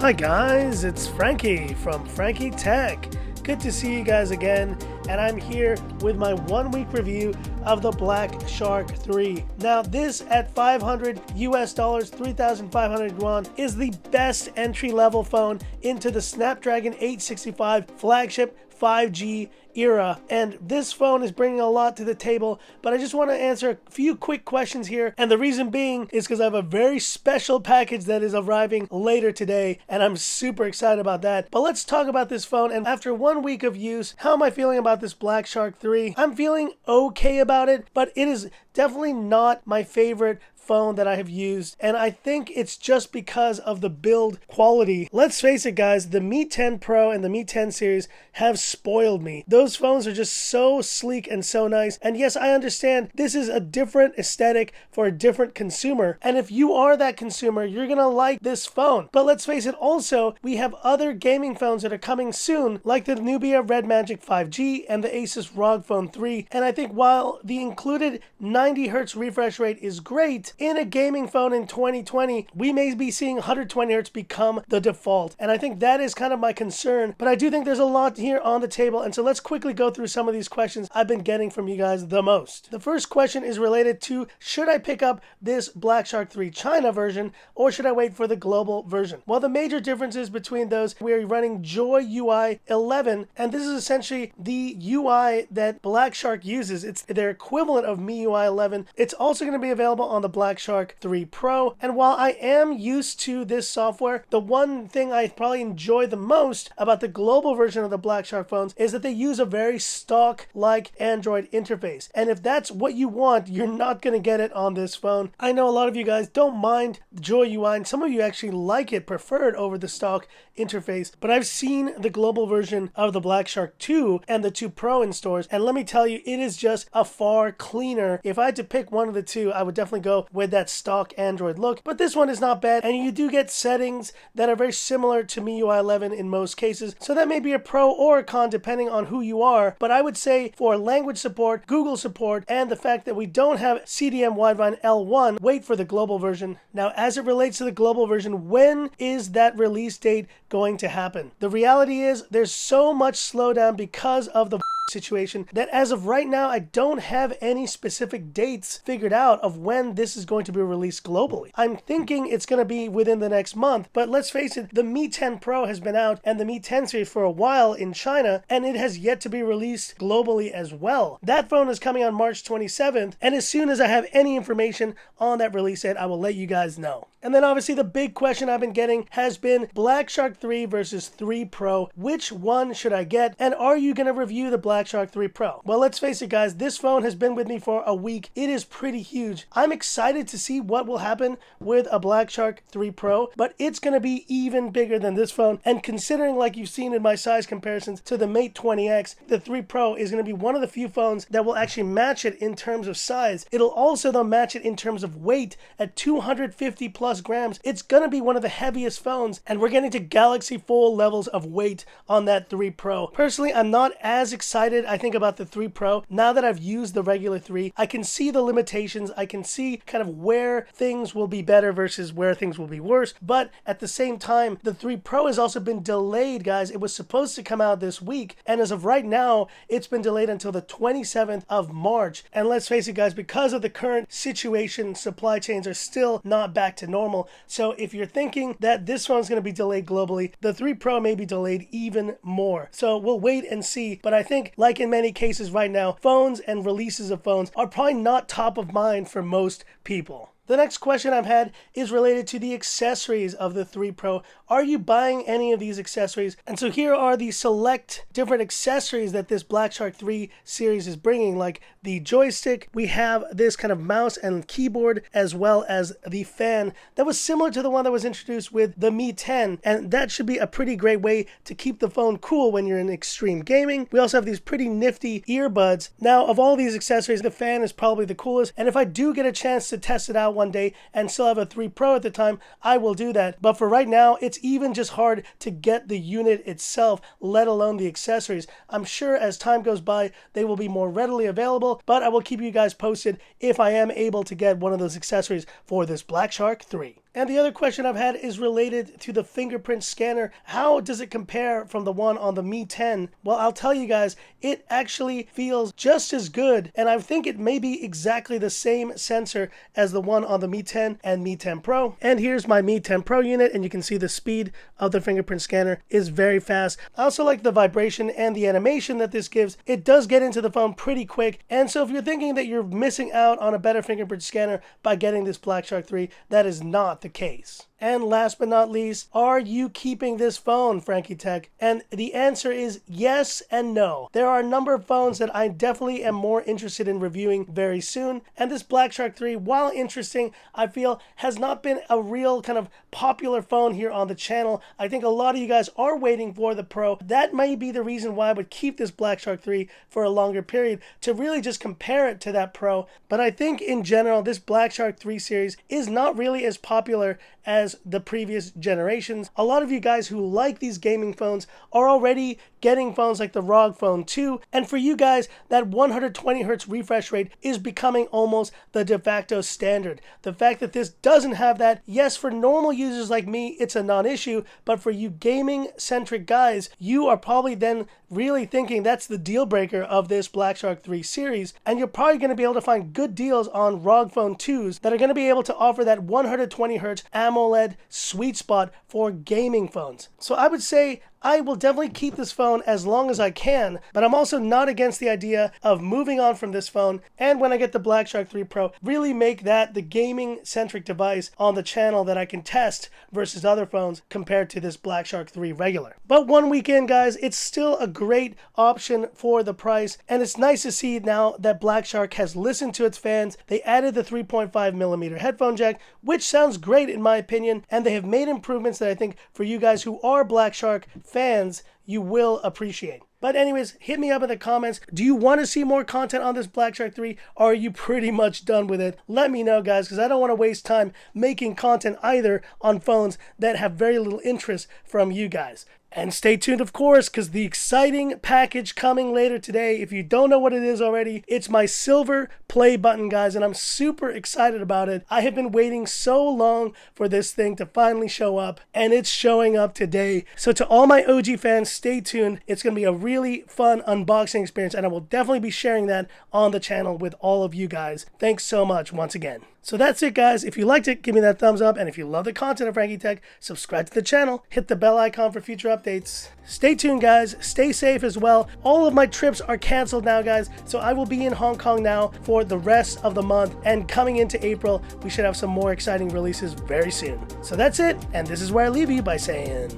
Hi guys, it's Frankie from Frankie Tech. Good to see you guys again, and I'm here with my 1 week review of the Black Shark 3. Now this at $500 US, 3,500 yuan, is the best entry level phone into the Snapdragon 865 flagship 5G era, and this phone is bringing a lot to the table, but I just want to answer a few quick questions here, and the reason being is because I have a very special package that is arriving later today, and I'm super excited about that. But let's talk about this phone, and after 1 week of use, how am I feeling about this Black Shark 3? I'm feeling okay about it, but it is definitely not my favorite phone that I have used, and I think it's just because of the build quality. Let's face it guys, the Mi 10 Pro and the Mi 10 series have spoiled me. Those phones are just so sleek and so nice, and yes, I understand this is a different aesthetic for a different consumer, and if you are that consumer, you're gonna like this phone. But let's face it also, we have other gaming phones that are coming soon, like the Nubia Red Magic 5G and the Asus ROG Phone 3, and I think while the included 90Hz refresh rate is great, in a gaming phone in 2020, we may be seeing 120 Hz become the default. And I think that is kind of my concern. But I do think there's a lot here on the table. And so let's quickly go through some of these questions I've been getting from you guys the most. The first question is related to, should I pick up this Black Shark 3 China version or should I wait for the global version? Well, the major differences between those, we are running Joy UI 11. And this is essentially the UI that Black Shark uses. It's their equivalent of MIUI 11. It's also going to be available on the Black Shark 3 Pro, and while I am used to this software, the one thing I probably enjoy the most about the global version of the Black Shark phones is that they use a very stock-like Android interface, and if that's what you want, you're not going to get it on this phone. I know a lot of you guys don't mind Joy UI, and some of you actually like it, prefer it over the stock interface, but I've seen the global version of the Black Shark 2 and the 2 Pro in stores, and let me tell you, it is just a far cleaner. If I had to pick one of the two, I would definitely go with that stock Android look, but this one is not bad, and you do get settings that are very similar to MIUI 11 in most cases, so that may be a pro or a con depending on who you are. But I would say for language support, Google support, and the fact that we don't have CDM Widevine L1, wait for the global version. Now, as it relates to the global version, when is that release date going to happen? The reality is there's so much slowdown because of the situation that as of right now, I don't have any specific dates figured out of when this is going to be released globally. I'm thinking it's going to be within the next month, but let's face it, the Mi 10 Pro has been out and the Mi 10 series for a while in China, and it has yet to be released globally as well. That phone is coming on March 27th, and as soon as I have any information on that release date, I will let you guys know. And then obviously the big question I've been getting has been Black Shark 3 versus 3 Pro. Which one should I get? And are you going to review the Black Shark 3 Pro? Well, let's face it guys, this phone has been with me for a week. It is pretty huge. I'm excited to see what will happen with a Black Shark 3 Pro, but it's going to be even bigger than this phone. And considering, like you've seen in my size comparisons to the Mate 20X, the 3 Pro is going to be one of the few phones that will actually match it in terms of size. It'll also though match it in terms of weight at 250 plus grams. It's going to be one of the heaviest phones, and we're getting to Galaxy Fold levels of weight on that 3 Pro. Personally, I'm not as excited, I think, about the 3 Pro. Now that I've used the regular 3, I can see the limitations. I can see kind of where things will be better versus where things will be worse. But at the same time, the 3 Pro has also been delayed, guys. It was supposed to come out this week, and as of right now, it's been delayed until the 27th of March. And let's face it, guys, because of the current situation, supply chains are still not back to normal. So if you're thinking that this phone's going to be delayed globally, the 3 Pro may be delayed even more. So we'll wait and see. But I think, like in many cases right now, phones and releases of phones are probably not top of mind for most people. The next question I've had is related to the accessories of the 3 Pro. Are you buying any of these accessories? And so here are the select different accessories that this Black Shark 3 series is bringing, like the joystick. We have this kind of mouse and keyboard, as well as the fan that was similar to the one that was introduced with the Mi 10. And that should be a pretty great way to keep the phone cool when you're in extreme gaming. We also have these pretty nifty earbuds. Now, of all these accessories, the fan is probably the coolest. And if I do get a chance to test it out one day and still have a 3 Pro at the time, I will do that. But for right now, it's even just hard to get the unit itself, let alone the accessories. I'm sure as time goes by, they will be more readily available, but I will keep you guys posted if I am able to get one of those accessories for this Black Shark 3. And the other question I've had is related to the fingerprint scanner. How does it compare from the one on the Mi 10? Well, I'll tell you guys, it actually feels just as good, and I think it may be exactly the same sensor as the one on the Mi 10 and Mi 10 Pro. And here's my Mi 10 Pro unit, and you can see the speed of the fingerprint scanner is very fast. I also like the vibration and the animation that this gives. It does get into the phone pretty quick, and so if you're thinking that you're missing out on a better fingerprint scanner by getting this Black Shark 3, that is not the case. And last but not least, are you keeping this phone, Frankie Tech? And the answer is yes and no. There are a number of phones that I definitely am more interested in reviewing very soon. And this Black Shark 3, while interesting, I feel has not been a real kind of popular phone here on the channel. I think a lot of you guys are waiting for the Pro. That may be the reason why I would keep this Black Shark 3 for a longer period, to really just compare it to that Pro. But I think in general, this Black Shark 3 series is not really as popular as the previous generations. A lot of you guys who like these gaming phones are already getting phones like the ROG Phone 2, and for you guys, that 120 Hz refresh rate is becoming almost the de facto standard. The fact that this doesn't have that, yes, for normal users like me, it's a non-issue, but for you gaming-centric guys, you are probably then really thinking that's the deal breaker of this Black Shark 3 series, and you're probably going to be able to find good deals on ROG Phone 2s that are going to be able to offer that 120 Hz AMOLED sweet spot for gaming phones. So I would say I will definitely keep this phone as long as I can, but I'm also not against the idea of moving on from this phone, and when I get the Black Shark 3 Pro, really make that the gaming-centric device on the channel that I can test versus other phones compared to this Black Shark 3 regular. But one week in, guys, it's still a great option for the price, and it's nice to see now that Black Shark has listened to its fans. They added the 3.5mm headphone jack, which sounds great in my opinion, and they have made improvements that I think for you guys who are Black Shark fans, you will appreciate. But anyways, hit me up in the comments. Do you want to see more content on this Black Shark 3, or are you pretty much done with it? Let me know, guys, because I don't want to waste time making content either on phones that have very little interest from you guys. And stay tuned, of course, because the exciting package coming later today, if you don't know what it is already, it's my silver play button, guys, and I'm super excited about it. I have been waiting so long for this thing to finally show up, and it's showing up today. So to all my OG fans, stay tuned. It's going to be a really fun unboxing experience, and I will definitely be sharing that on the channel with all of you guys. Thanks so much once again. So that's it, guys. If you liked it, give me that thumbs up. And if you love the content of Frankie Tech, subscribe to the channel. Hit the bell icon for future updates. Stay tuned, guys. Stay safe as well. All of my trips are canceled now, guys. So I will be in Hong Kong now for the rest of the month. And coming into April, we should have some more exciting releases very soon. So that's it. And this is where I leave you by saying,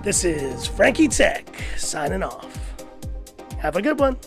this is Frankie Tech signing off. Have a good one.